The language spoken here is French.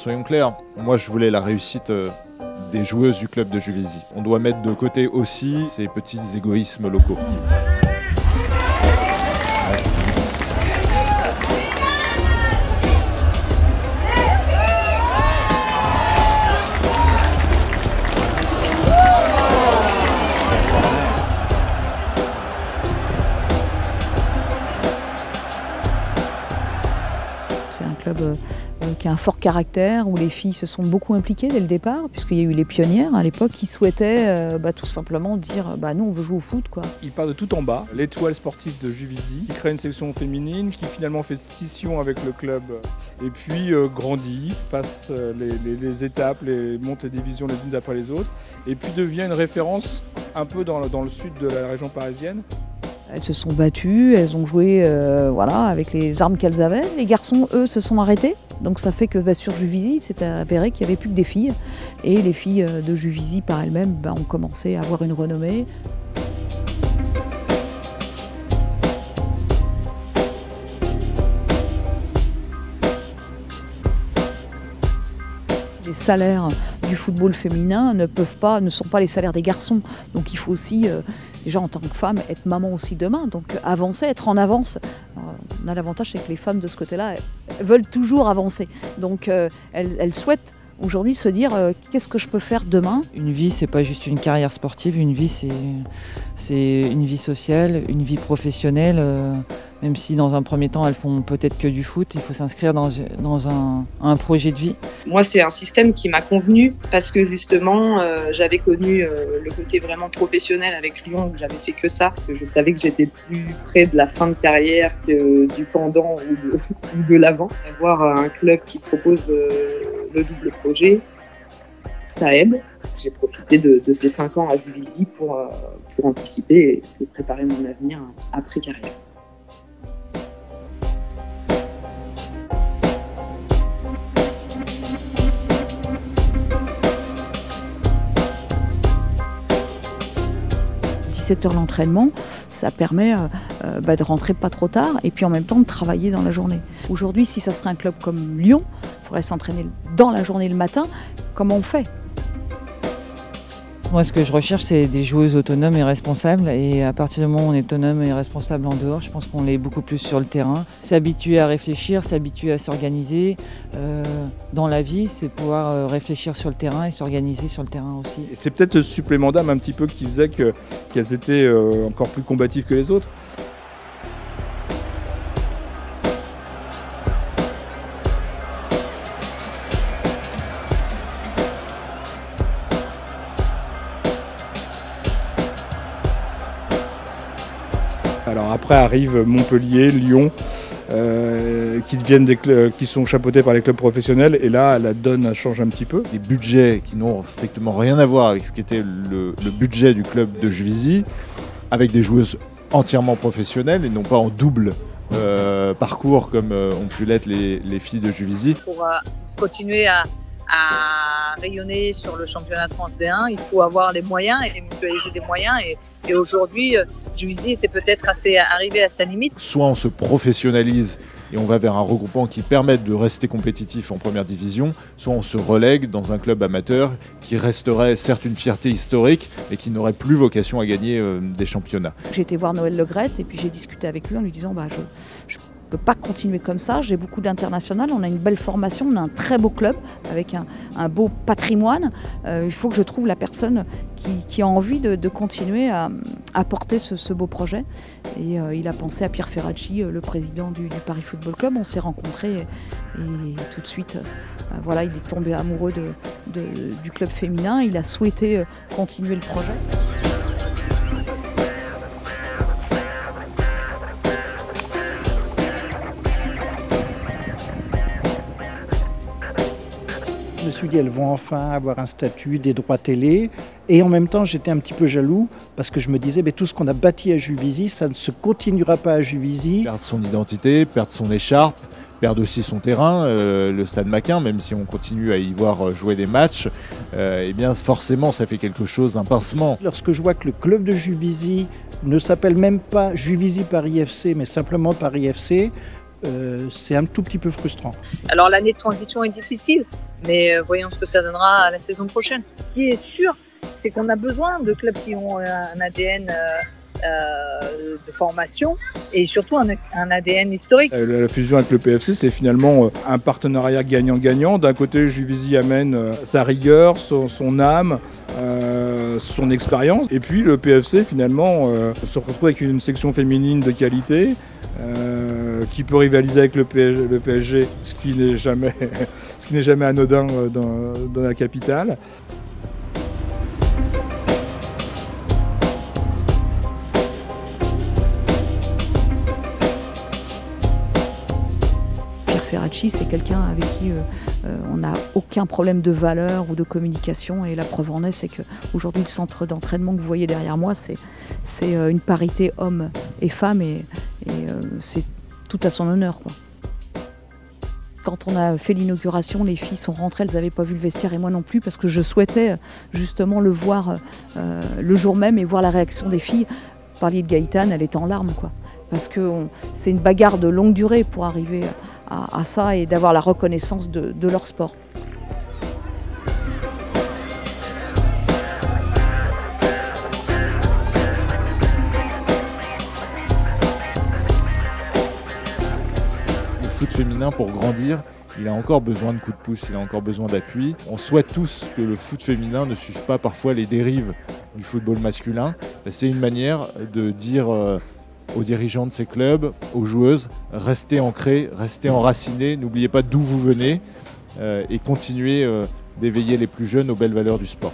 Soyons clairs, moi je voulais la réussite des joueuses du club de Juvisy. On doit mettre de côté aussi ces petits égoïsmes locaux. C'est un club qui a un fort caractère, où les filles se sont beaucoup impliquées dès le départ, puisqu'il y a eu les pionnières à l'époque qui souhaitaient tout simplement dire nous on veut jouer au foot, quoi. Il part de tout en bas, l'étoile sportive de Juvisy, qui crée une section féminine, qui finalement fait scission avec le club, et puis grandit, passe les étapes, monte les divisions les unes après les autres, et puis devient une référence un peu dans le sud de la région parisienne. Elles se sont battues, elles ont joué avec les armes qu'elles avaient. Les garçons, eux, se sont arrêtés. Donc ça fait que sur Juvisy, c'est avéré qu'il n'y avait plus que des filles. Et les filles de Juvisy par elles-mêmes ont commencé à avoir une renommée. Les salaires du football féminin ne sont pas les salaires des garçons. Donc il faut aussi, déjà en tant que femme, être maman aussi demain. Donc avancer, être en avance. Alors, on a l'avantage, c'est que les femmes de ce côté-là veulent toujours avancer. Donc elles souhaitent aujourd'hui se dire qu'est-ce que je peux faire demain. Une vie, c'est pas juste une carrière sportive. Une vie, c'est une vie sociale, une vie professionnelle. Même si dans un premier temps, elles font peut-être que du foot, il faut s'inscrire dans un projet de vie. Moi, c'est un système qui m'a convenu parce que justement, j'avais connu le côté vraiment professionnel avec Lyon, où j'avais fait que ça. Je savais que j'étais plus près de la fin de carrière que du pendant ou de l'avant. Avoir un club qui propose le double projet, ça aide. J'ai profité de ces 5 ans à Juvisy pour anticiper et préparer mon avenir après carrière. L'entraînement, ça permet de rentrer pas trop tard et puis en même temps de travailler dans la journée. Aujourd'hui, si ça serait un club comme Lyon, il faudrait s'entraîner dans la journée le matin. Comment on fait ? Moi, ce que je recherche, c'est des joueuses autonomes et responsables. Et à partir du moment où on est autonome et responsable en dehors, je pense qu'on l'est beaucoup plus sur le terrain. S'habituer à réfléchir, s'habituer à s'organiser. Dans la vie, c'est pouvoir réfléchir sur le terrain et s'organiser sur le terrain aussi. Et c'est peut-être ce supplément d'âme un petit peu qui faisait qu'elles étaient encore plus combatives que les autres. Alors après arrive Montpellier, Lyon, qui sont chapeautés par les clubs professionnels, et là la donne change un petit peu. Des budgets qui n'ont strictement rien à voir avec ce qu'était le budget du club de Juvisy, avec des joueuses entièrement professionnelles et non pas en double parcours comme ont pu l'être les filles de Juvisy. Pour continuer à rayonner sur le championnat de France D1, il faut avoir les moyens et mutualiser des moyens. Et aujourd'hui, Juvisy était peut-être arrivé à sa limite. Soit on se professionnalise et on va vers un regroupement qui permette de rester compétitif en première division, soit on se relègue dans un club amateur qui resterait certes une fierté historique, mais qui n'aurait plus vocation à gagner des championnats. J'ai été voir Noël Le Graët et puis j'ai discuté avec lui en lui disant je ne peux pas continuer comme ça, j'ai beaucoup d'international, on a une belle formation, on a un très beau club avec un beau patrimoine. Il faut que je trouve la personne qui a envie de continuer à porter ce beau projet. Et il a pensé à Pierre Ferracci, le président du Paris Football Club. On s'est rencontrés et tout de suite, il est tombé amoureux du club féminin. Il a souhaité continuer le projet. Je me suis dit, elles vont enfin avoir un statut, des droits télé. Et en même temps, j'étais un petit peu jaloux parce que je me disais, tout ce qu'on a bâti à Juvisy, ça ne se continuera pas à Juvisy. Perdre son identité, perdre son écharpe, perdre aussi son terrain, le Stade Maquin, même si on continue à y voir jouer des matchs, forcément ça fait quelque chose, un pincement. Lorsque je vois que le club de Juvisy ne s'appelle même pas Juvisy Paris FC, mais simplement Paris FC, c'est un tout petit peu frustrant. Alors l'année de transition est difficile, mais voyons ce que ça donnera à la saison prochaine. Ce qui est sûr, c'est qu'on a besoin de clubs qui ont un ADN de formation et surtout un ADN historique. La fusion avec le PFC, c'est finalement un partenariat gagnant-gagnant. D'un côté, Juvisy amène sa rigueur, son âme, son expérience. Et puis le PFC, finalement, se retrouve avec une section féminine de qualité qui peut rivaliser avec le PSG, ce qui n'est jamais anodin dans la capitale. Ferracci, c'est quelqu'un avec qui on n'a aucun problème de valeur ou de communication, et la preuve en est, c'est qu'aujourd'hui le centre d'entraînement que vous voyez derrière moi, c'est une parité hommes et femmes, et c'est tout à son honneur, quoi. Quand on a fait l'inauguration, les filles sont rentrées, elles n'avaient pas vu le vestiaire, et moi non plus, parce que je souhaitais justement le voir le jour même et voir la réaction des filles. Vous parliez de Gaëtane, elle était en larmes, quoi. Parce que c'est une bagarre de longue durée pour arriver à ça et d'avoir la reconnaissance de leur sport. Le foot féminin, pour grandir, il a encore besoin de coups de pouce, il a encore besoin d'appui. On souhaite tous que le foot féminin ne suive pas parfois les dérives du football masculin. C'est une manière de dire aux dirigeants de ces clubs, aux joueuses, restez ancrés, restez enracinés, n'oubliez pas d'où vous venez et continuez d'éveiller les plus jeunes aux belles valeurs du sport.